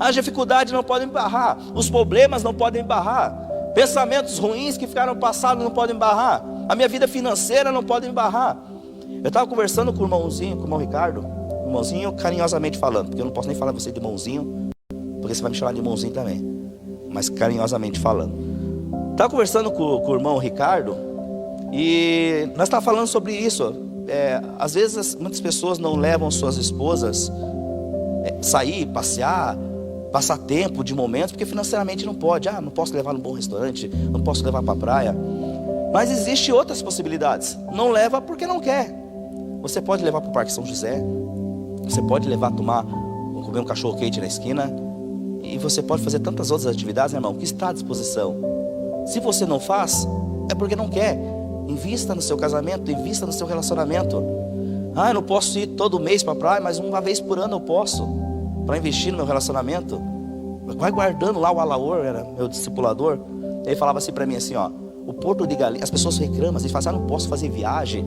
As dificuldades não podem barrar, os problemas não podem barrar, pensamentos ruins que ficaram passados não podem barrar, a minha vida financeira não pode me barrar. Eu estava conversando com o irmãozinho, com o irmão Ricardo, irmãozinho carinhosamente falando, porque eu não posso nem falar você de irmãozinho, porque você vai me chamar de irmãozinho também, mas carinhosamente falando. Estava conversando com o irmão Ricardo, e nós estávamos falando sobre isso. Às vezes muitas pessoas não levam suas esposas sair, passear, passar tempo de momentos, porque financeiramente não pode. Não posso levar num bom restaurante, não posso levar para a praia. Mas existem outras possibilidades. Não leva porque não quer. Você pode levar para o Parque São José, você pode levar comer um cachorro quente na esquina, e você pode fazer tantas outras atividades, né, irmão, que está à disposição. Se você não faz, é porque não quer. Invista no seu casamento, invista no seu relacionamento. Eu não posso ir todo mês para a praia, mas uma vez por ano eu posso, para investir no meu relacionamento. Vai guardando lá. O Alaor era meu discipulador, ele falava assim para mim assim, o Porto de Galinhas, as pessoas reclamam, às vezes falam, não posso fazer viagem,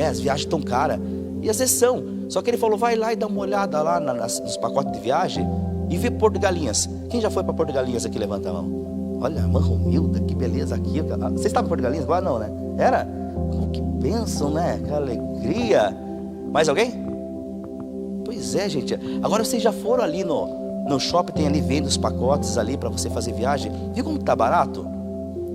as viagens tão caras, e às vezes são, só que ele falou, vai lá e dá uma olhada lá nos pacotes de viagem, e vê Porto de Galinhas. Quem já foi para Porto de Galinhas aqui, levanta a mão. Olha, irmã Romilda, que beleza aqui. Vocês estavam em Porto de Galinhas? Agora não, né? Era? Que bênção, né? Que alegria. Mais alguém? Pois é, gente. Agora vocês já foram ali no shopping, tem ali, vendo os pacotes ali para você fazer viagem. Viu como tá barato?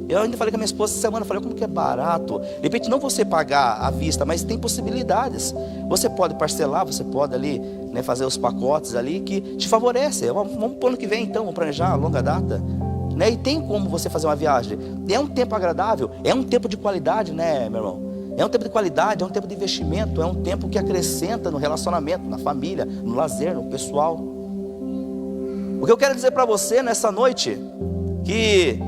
Eu ainda falei com a minha esposa essa semana, falei, como que é barato? De repente não você pagar à vista, mas tem possibilidades. Você pode parcelar, você pode ali, né, fazer os pacotes ali que te favorecem. Vamos pro ano que vem então, vamos planejar a longa data, né? E tem como você fazer uma viagem. É um tempo agradável, é um tempo de qualidade, né, meu irmão? É um tempo de qualidade, é um tempo de investimento, é um tempo que acrescenta no relacionamento, na família, no lazer, no pessoal. O que eu quero dizer para você nessa noite, que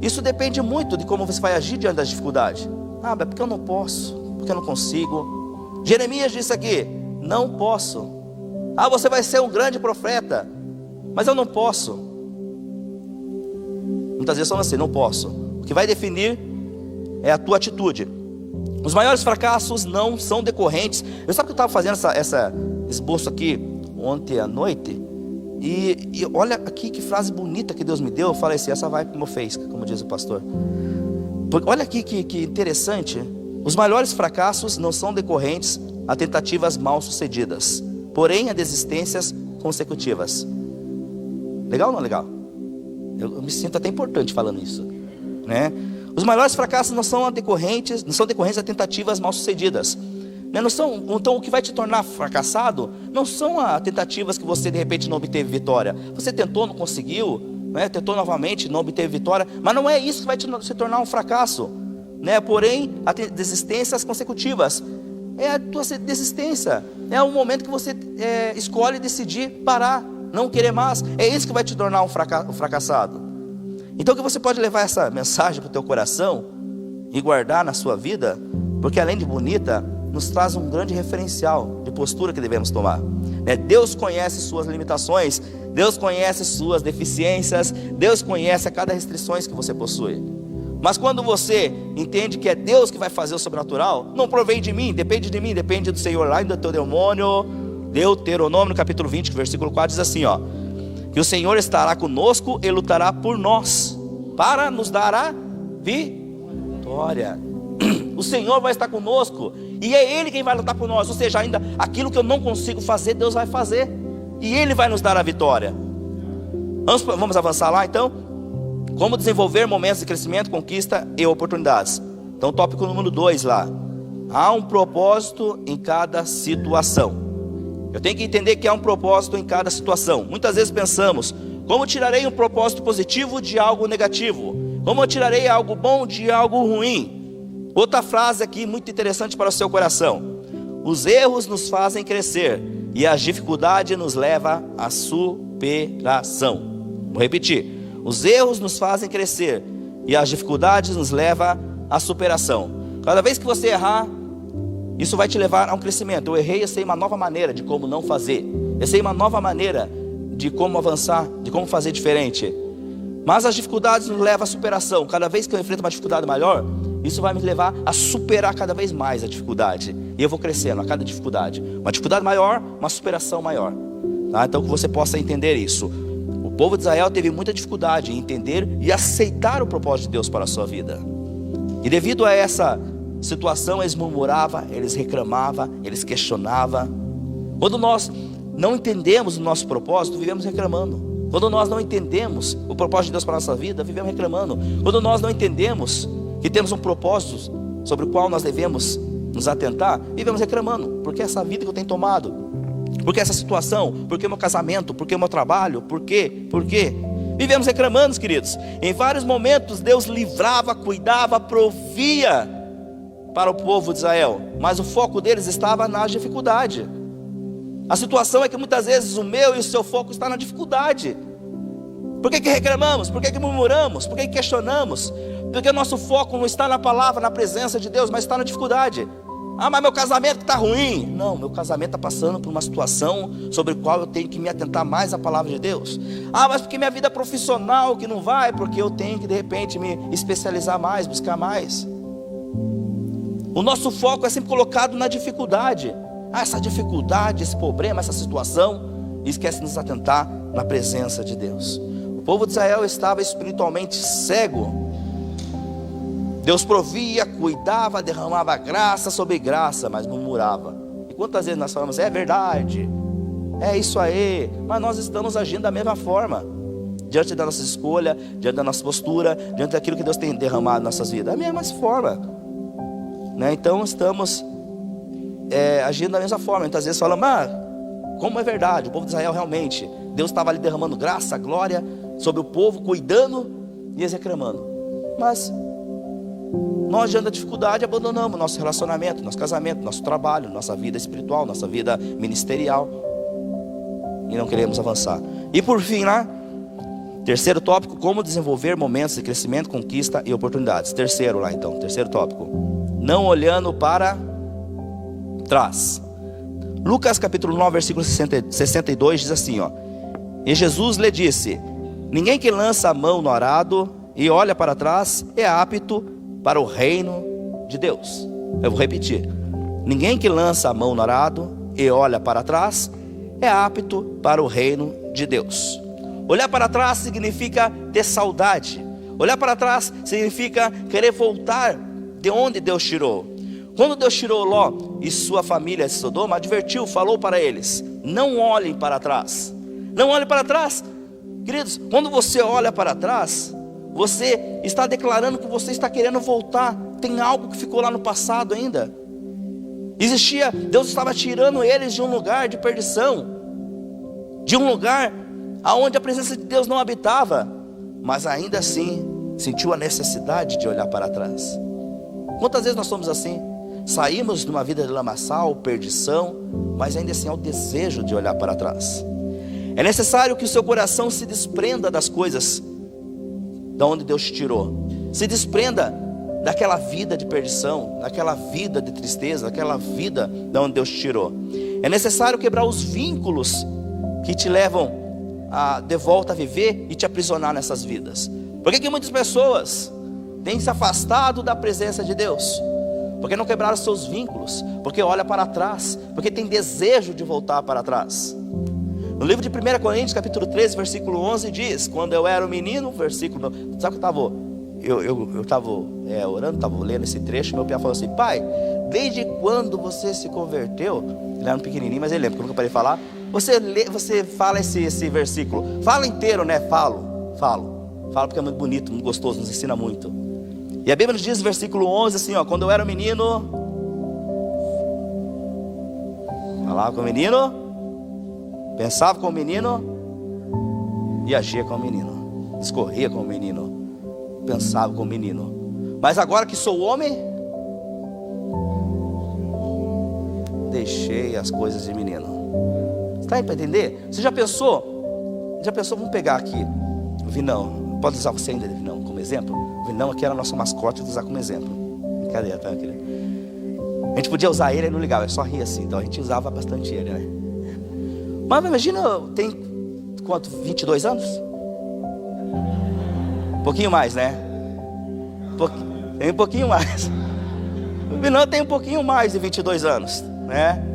isso depende muito de como você vai agir diante das dificuldades. É porque eu não posso, porque eu não consigo. Jeremias disse aqui, não posso. Você vai ser um grande profeta, mas eu não posso. Muitas vezes falam assim, não posso. O que vai definir é a tua atitude. Os maiores fracassos não são decorrentes. Eu sabe que eu estava fazendo essa esboço aqui ontem à noite, e olha aqui que frase bonita que Deus me deu. Eu falei assim, essa vai como fez, como diz o pastor. Olha aqui que interessante. Os maiores fracassos não são decorrentes a tentativas mal sucedidas. porém a desistências consecutivas. Legal ou não legal? Eu me sinto até importante falando isso, né? Os maiores fracassos não são decorrentes de tentativas mal sucedidas, né? Então o que vai te tornar fracassado não são as tentativas que você de repente não obteve vitória. Você tentou, não conseguiu, né? Tentou novamente, não obteve vitória, mas não é isso que vai se tornar um fracasso, né? Porém, as desistências consecutivas é a tua desistência, é o momento que você escolhe decidir parar, não querer mais. É isso que vai te tornar um fracassado. Então que você pode levar essa mensagem para o teu coração e guardar na sua vida, porque além de bonita, nos traz um grande referencial de postura que devemos tomar, né? Deus conhece suas limitações, Deus conhece suas deficiências, Deus conhece a cada restrições que você possui. Mas quando você entende que é Deus que vai fazer o sobrenatural, não provém de mim, depende do Senhor. Lá em Deuteronômio, no capítulo 20, versículo 4, diz assim, ó: que o Senhor estará conosco e lutará por nós, para nos dar a vitória. O Senhor vai estar conosco, e é Ele quem vai lutar por nós. Ou seja, ainda aquilo que eu não consigo fazer, Deus vai fazer, e Ele vai nos dar a vitória. Vamos avançar lá então. Como desenvolver momentos de crescimento, conquista e oportunidades. Então, tópico número 2 lá. Há um propósito em cada situação. Eu tenho que entender que há um propósito em cada situação. Muitas vezes pensamos: como tirarei um propósito positivo de algo negativo? Como eu tirarei algo bom de algo ruim? Outra frase aqui muito interessante para o seu coração: os erros nos fazem crescer e a dificuldade nos leva à superação. Vou repetir: os erros nos fazem crescer e as dificuldades nos levam à superação. Cada vez que você errar, isso vai te levar a um crescimento. Eu errei, eu sei uma nova maneira de como não fazer. Eu sei uma nova maneira de como avançar, de como fazer diferente. Mas as dificuldades nos levam à superação. Cada vez que eu enfrento uma dificuldade maior, isso vai me levar a superar cada vez mais a dificuldade. E eu vou crescendo a cada dificuldade. Uma dificuldade maior, uma superação maior. Tá? Então que você possa entender isso. O povo de Israel teve muita dificuldade em entender e aceitar o propósito de Deus para a sua vida. E devido a essa situação, eles murmuravam, eles reclamavam, eles questionavam. Quando nós não entendemos o nosso propósito, vivemos reclamando. Quando nós não entendemos o propósito de Deus para a nossa vida, vivemos reclamando. Quando nós não entendemos que temos um propósito sobre o qual nós devemos nos atentar, vivemos reclamando. Porque essa vida que eu tenho tomado, porque essa situação, porque o meu casamento, porque o meu trabalho, por quê? Vivemos reclamando, queridos. Em vários momentos Deus livrava, cuidava, provia para o povo de Israel, mas o foco deles estava na dificuldade. A situação é que muitas vezes o meu e o seu foco está na dificuldade. Por que reclamamos? Por que murmuramos? Por que questionamos? Porque o nosso foco não está na palavra, na presença de Deus, mas está na dificuldade. Ah, mas meu casamento está ruim. Não, meu casamento está passando por uma situação sobre a qual eu tenho que me atentar mais à palavra de Deus. Ah, mas porque minha vida profissional que não vai, porque eu tenho que de repente me especializar mais, buscar mais. O nosso foco é sempre colocado na dificuldade. Ah, essa dificuldade, esse problema, essa situação, e esquece de nos atentar na presença de Deus. O povo de Israel estava espiritualmente cego. Deus provia, cuidava, derramava graça sobre graça, mas murmurava. E quantas vezes nós falamos: é verdade, é isso aí, mas nós estamos agindo da mesma forma, diante da nossa escolha, diante da nossa postura, diante daquilo que Deus tem derramado em nossas vidas, da mesma forma, né? Então estamos agindo da mesma forma. Muitas vezes falamos: como é verdade, o povo de Israel realmente, Deus estava ali derramando graça, glória sobre o povo, cuidando, e eles reclamando. Mas nós, diante da dificuldade, abandonamos nosso relacionamento, nosso casamento, nosso trabalho, nossa vida espiritual, nossa vida ministerial, e não queremos avançar. E por fim, terceiro tópico: como desenvolver momentos de crescimento, conquista e oportunidades. Terceiro tópico: não olhando para trás. Lucas capítulo 9, versículo 62 diz assim, ó: e Jesus lhe disse: ninguém que lança a mão no arado e olha para trás é apto para o reino de Deus. Eu vou repetir: ninguém que lança a mão no arado e olha para trás é apto para o reino de Deus. Olhar para trás significa ter saudade. Olhar para trás significa querer voltar de onde Deus tirou. Quando Deus tirou Ló e sua família de Sodoma, advertiu, falou para eles: não olhem para trás. Não olhem para trás. Queridos, quando você olha para trás, você está declarando que você está querendo voltar. Tem algo que ficou lá no passado ainda. Deus estava tirando eles de um lugar de perdição, de um lugar onde a presença de Deus não habitava, mas ainda assim sentiu a necessidade de olhar para trás. Quantas vezes nós somos assim? Saímos de uma vida de lamaçal, perdição, mas ainda assim há o desejo de olhar para trás. É necessário que o seu coração se desprenda das coisas da onde Deus te tirou. Se desprenda daquela vida de perdição, daquela vida de tristeza, daquela vida da onde Deus te tirou. É necessário quebrar os vínculos que te levam de volta a viver e te aprisionar nessas vidas. Por que muitas pessoas têm se afastado da presença de Deus? Porque não quebraram seus vínculos, porque olha para trás, porque tem desejo de voltar para trás. No livro de 1 Coríntios, capítulo 13, versículo 11 diz: quando eu era um menino, versículo, sabe o que eu estava orando, estava lendo esse trecho, meu pai falou assim: pai, desde quando você se converteu? Ele era um pequenininho, mas ele lembra, que eu nunca parei de falar. Você fala esse versículo, fala inteiro, né? Falo, porque é muito bonito, muito gostoso, nos ensina muito. E a Bíblia nos diz no versículo 11 assim, ó: quando eu era um menino, falava com o menino, pensava com o menino e agia com o menino, discorria com o menino, pensava com o menino. Mas agora que sou homem, deixei as coisas de menino. Está aí para entender? Você já pensou? Vamos pegar aqui o Vinão. Pode usar você ainda, Vinão, como exemplo? O Vinão aqui era a nossa mascote, vou usar como exemplo. Brincadeira, tá, querido? A gente podia usar ele e não ligava, ele só ria assim. Então a gente usava bastante ele, né? Mas imagina, tem quanto? 22 anos? Um pouquinho mais, né? Tem um pouquinho mais. O Vinão tem um pouquinho mais de 22 anos, né?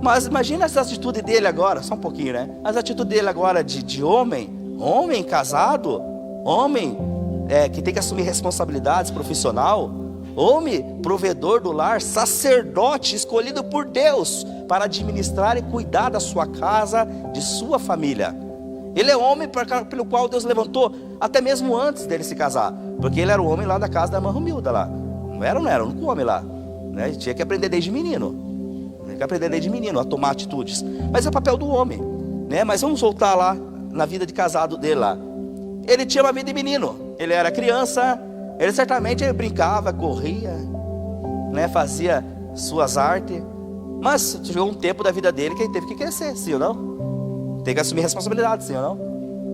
Mas imagina essa atitude dele agora, só um pouquinho, né? As atitudes dele agora de homem casado, homem que tem que assumir responsabilidades profissional, homem provedor do lar, sacerdote escolhido por Deus para administrar e cuidar da sua casa, de sua família. Ele é homem pelo qual Deus levantou, até mesmo antes dele se casar, porque ele era o homem lá da casa da irmã Romilda lá. Não era o único homem lá, né? Ele tinha que aprender desde menino. A tomar atitudes. Mas é o papel do homem, né? Mas vamos voltar lá na vida de casado dele lá. Ele tinha uma vida de menino. Ele era criança. Ele certamente brincava, corria, né? Fazia suas artes. Mas chegou um tempo da vida dele que ele teve que crescer, sim ou não? Tem que assumir responsabilidade, sim ou não?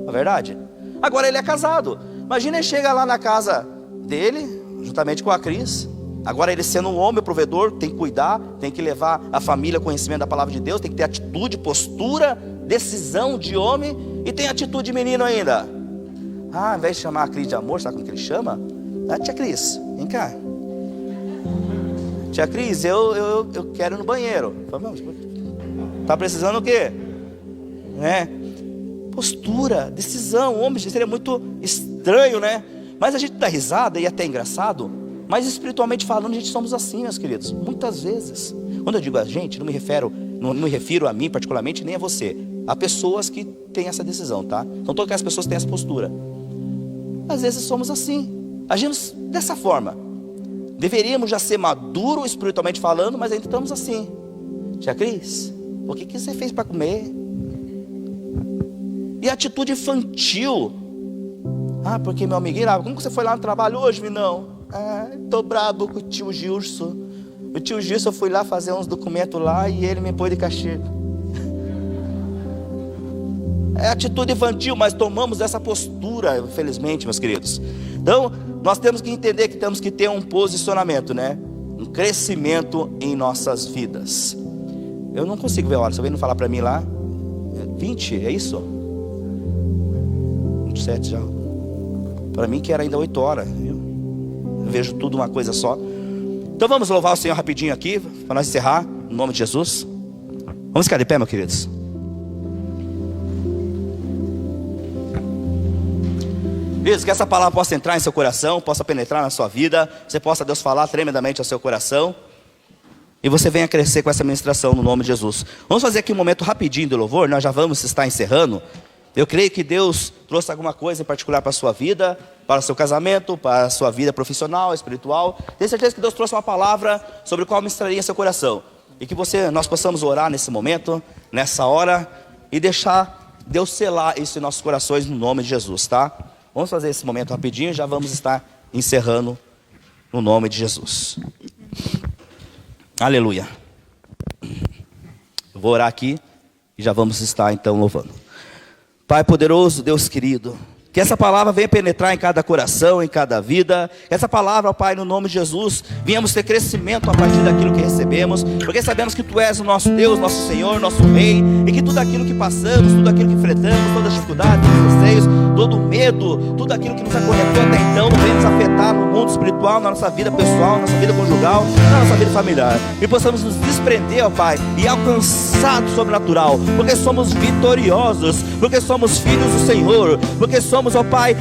É verdade. Agora ele é casado. Imagina ele chega lá na casa dele, juntamente com a Cris. Agora ele sendo um homem provedor, tem que cuidar, tem que levar a família ao conhecimento da palavra de Deus, tem que ter atitude, postura, decisão de homem, e tem atitude de menino ainda. Ao invés de chamar a Cris de amor, sabe como que ele chama? Tia Cris, vem cá. Tia Cris, eu quero ir no banheiro. Tá precisando o quê? Né? Postura, decisão. Homem, seria muito estranho, né? Mas a gente dá risada e até engraçado. Mas espiritualmente falando, a gente somos assim, meus queridos. Muitas vezes. Quando eu digo a gente, não me refiro a mim particularmente, nem a você. Há pessoas que têm essa decisão, tá? Então todas as pessoas têm essa postura. Às vezes somos assim. Agimos dessa forma. Deveríamos já ser maduros espiritualmente falando, mas ainda estamos assim. Tia Cris, o que você fez para comer? E a atitude infantil. Porque meu amiguinho, como que você foi lá no trabalho hoje, Minão? Tô brabo com o tio Gilson. O tio Gilson, eu fui lá fazer uns documentos lá e ele me pôs de castigo. É atitude infantil, mas tomamos essa postura, infelizmente, meus queridos. Então, nós temos que entender que temos que ter um posicionamento, né? Um crescimento em nossas vidas. Eu não consigo ver a hora, se alguém não falar para mim lá, 20, é isso? 27 já. Para mim que era ainda 8 horas, viu? Eu vejo tudo uma coisa só. Então vamos louvar o Senhor rapidinho aqui, para nós encerrar, em nome de Jesus. Vamos ficar de pé, meus queridos. Queridos, que essa palavra possa entrar em seu coração, possa penetrar na sua vida. Você possa, Deus, falar tremendamente ao seu coração. E você venha crescer com essa ministração no nome de Jesus. Vamos fazer aqui um momento rapidinho de louvor. Nós já vamos estar encerrando. Eu creio que Deus trouxe alguma coisa em particular para a sua vida, para o seu casamento, para a sua vida profissional, espiritual. Tenho certeza que Deus trouxe uma palavra sobre qual ministraria seu coração. E que nós possamos orar nesse momento, nessa hora, e deixar Deus selar isso em nossos corações no nome de Jesus, tá? Vamos fazer esse momento rapidinho e já vamos estar encerrando no nome de Jesus. Aleluia. Eu vou orar aqui e já vamos estar então louvando. Pai poderoso, Deus querido, que essa palavra venha penetrar em cada coração, em cada vida. Que essa palavra, ó Pai, no nome de Jesus, venhamos ter crescimento a partir daquilo que recebemos, porque sabemos que Tu és o nosso Deus, nosso Senhor, nosso Rei, e que tudo aquilo que passamos, tudo aquilo que enfrentamos, todas as dificuldades, todos os receios, todo o medo, tudo aquilo que nos acorrentou até então, não vem nos afetar no mundo espiritual, na nossa vida pessoal, na nossa vida conjugal, na nossa vida familiar. E possamos nos desprender, ó Pai, e alcançar do sobrenatural, porque somos vitoriosos, porque somos filhos do Senhor, porque somos, ó Pai,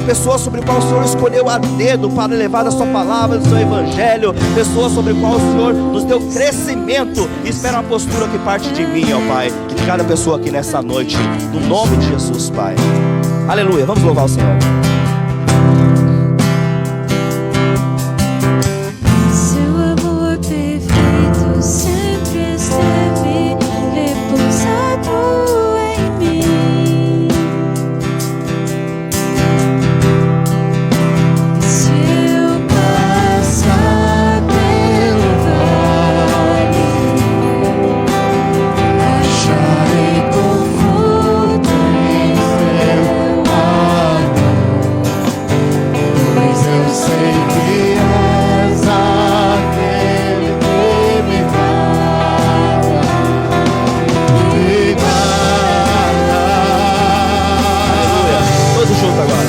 pessoas sobre o qual o Senhor escolheu a dedo para levar a sua palavra, do seu evangelho, pessoas sobre o qual o Senhor nos deu crescimento e espera uma postura que parte de mim, ó Pai, e de cada pessoa aqui nessa noite, no nome de Jesus, Pai. Aleluia, vamos louvar o Senhor. Seu amor perfeito sempre esteve repousado em mim. Se eu passar pelo vale, acharei conforto em Teu amor, pois eu sei que és aquele que me guarda, me guarda. Aleluia, todos juntos agora.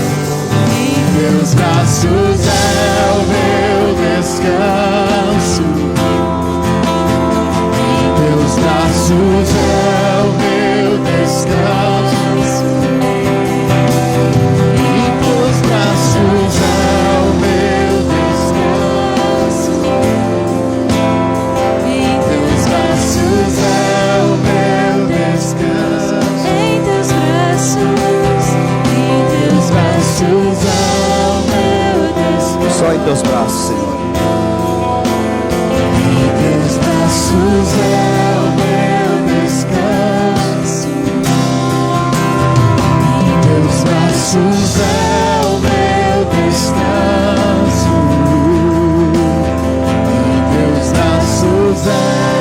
Em Teus braços é o meu descanso, em Teus braços é o meu descanso, em Teus braços é o meu descanso, em Teus braços é o meu descanso, em Teus braços é o meu descanso. Só em Teus braços, Senhor. Em Teus braços é o meu descanso, em Teus braços é o meu descanso, em Teus braços é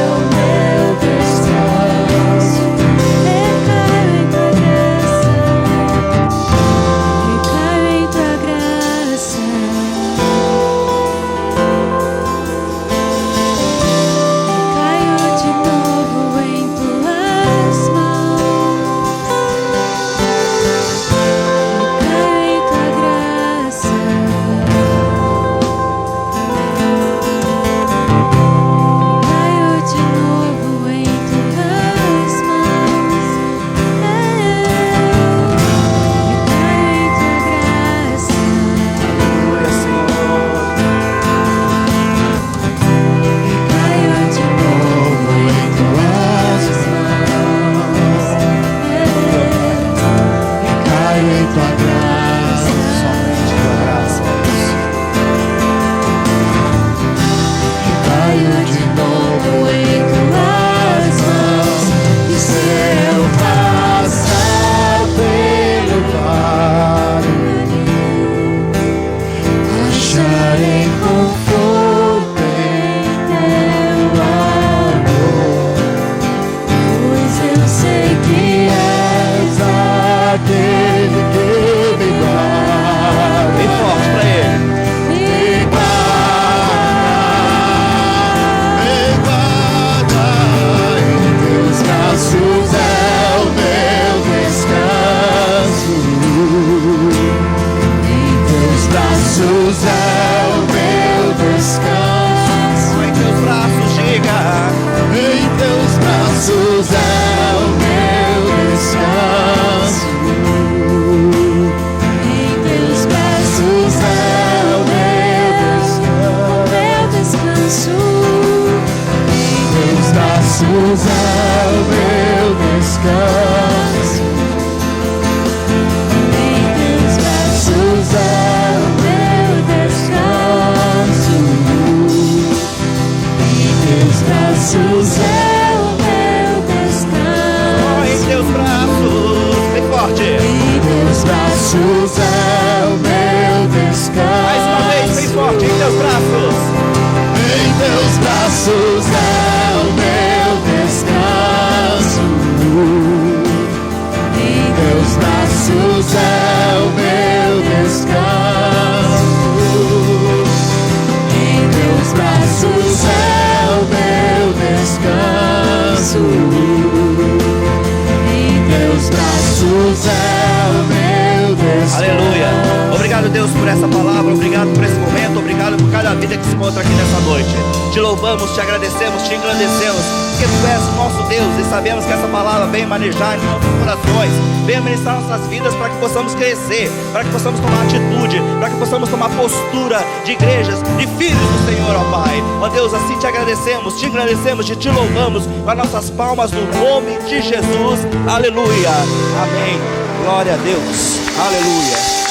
o meu descanso. Recaio em Tua graça, recaio em Tua graça. braços é o meu Oh, em descanso. teus braços, bem forte. Em teus braços é o meu descanso. Mais uma vez, bem forte, em teus braços. Em teus braços é o meu descanso. Em teus braços é o meu descanso. Em teus braços é o meu descanso. Em teus braços é o meu descanso. Aleluia. Obrigado, Deus, por essa palavra. Obrigado por esse momento. Obrigado por cada vida que se encontra aqui nessa noite. Te louvamos, te agradecemos, te engrandecemos, porque tu és o nosso Deus e sabemos que essa palavra vem manejar em nossos corações, vem ministrar nossas vidas para que possamos crescer, para que possamos tomar atitude, para que possamos tomar postura de igrejas, de filhos do Senhor, ó Pai. Ó Deus, assim te agradecemos, te engrandecemos e te louvamos com as nossas palmas no nome de Jesus. Aleluia. Amém. Glória a Deus. Aleluia.